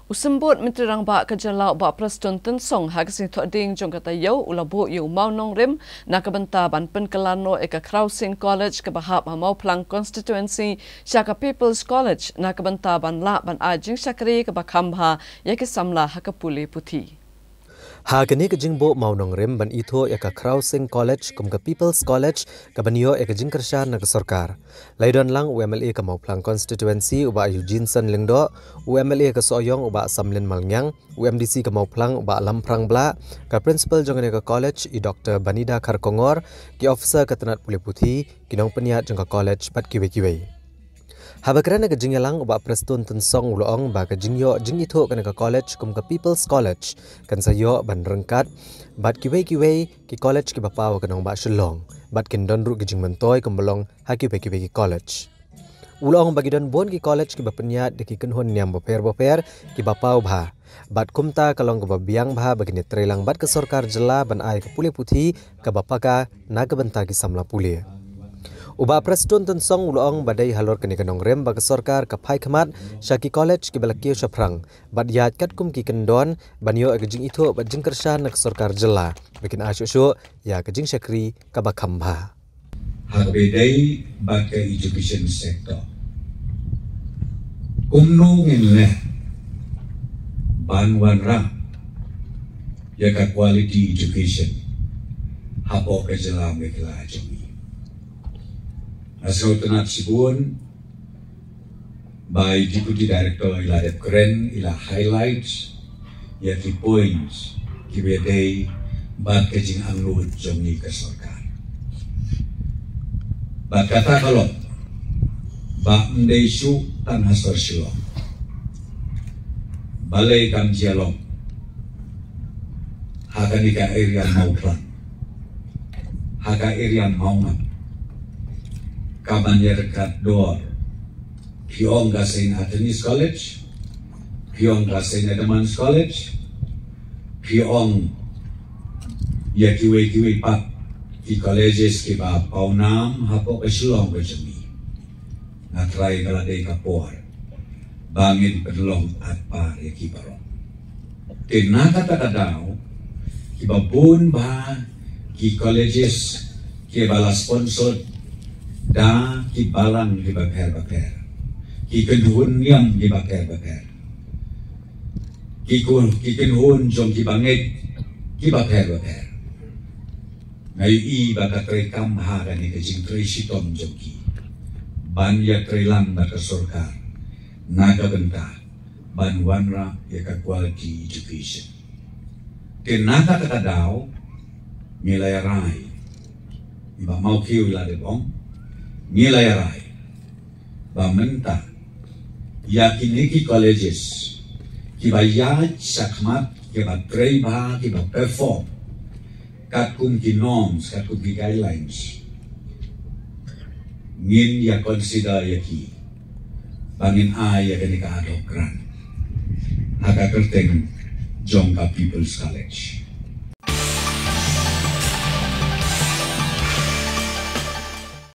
Usembut Menteri Rangba Kerja Laut Bak Preston Tan Song hagasi tok ding jong kata yau ulabu yu mau nong rim nak kebenta ban pen kelano eka Crossing College ke bahap mau pelang constituency Shaka People's College nak kebenta ban la ban ajing syakri ke bakambha ya ke samla hak puli putih. Hagani ke jingbo mau nong rim ban itho eka Crossing College kum ke People's College ke banio eka jing kershan nak sorkar. Laidon lang UMLA ke mau pelang constituency uba Eugene San Lingdo, UMLA ke Soyong uba Samlin Malnyang, UMDC ke mau pelang uba Lamprang Bla, ke principal jongan eka college i Dr. Banida Kharkongor, ki officer ke Tenat Puli Putih, kinong peniat jong ke college pat kiwe-kiwe. Habakran ke jingyalang uba Preston Tan Song uloong ba ke jingyo jing itho ke college kum ke People's College kan sayo ban rengkat bat kiwe-kiwe ki college ki bapau ke nong ba Shillong bat kin don ru ke jing mentoy kembelong ha kiwe-kiwe ki college. Uloong bagi don bon ki college ki bapeniat de ki kenhon nyam boper ki bapau bha bat kumta kalong ke babiang bha bagi netrelang bat ke sorkar jela ban ai ke Puli Putih ke bapaka na ke benta ki samla puli. Uba Preston Tan Song uloong badai halor kini kenong rem bagi sorkar kapai kemat Shaki College ki balakio syaprang bad yat kat kum ki kendon banyo agajing itu bad jing kershan nak sorkar jela bikin asyuk ya agajing syakri kabakamba. Habedai bagi education sector. Kumnungin leh banwan ra ya ka quality education hapo ke jela mekla ajami. Asal tenat sibun by Deputy Director ila keren ila highlights ya ki points ki bedai bat kejing anglut jomni ke sorkar. Bat kata kalau bak mendaisu tan hasor silong balai kam jialong haka nika irian mau plan haka irian mau ngap kabanyer kat door kiong gasin Atenis College kiong gasin Edmonds College kiong ya kiwe pat ki colleges ki ba paunam hapo ke Shillong ke jemi na try galade ka por bangin pedlong at par ya ki barong tinaka takadaw ki babun ba ki colleges ki bala sponsor da ki balang ki baper ki kenhun yang ki baper ki kenhun jom ki bangit ki baper ngai i baka trekam ha ni ke jing tre sitom jom ki ban ya trelang baka sorkar naga benta ban wanra ya ka quality education tenaka takadaw nilai rai iba mau kiu ila de bong nilai rai bamenta yakiniki colleges kiba yaj sakmat kiba treba kiba perform katkum ki norms katkum ki guidelines ngin ya consider yaki bangin ay ya kenika adokran aga kerteng jongka People's College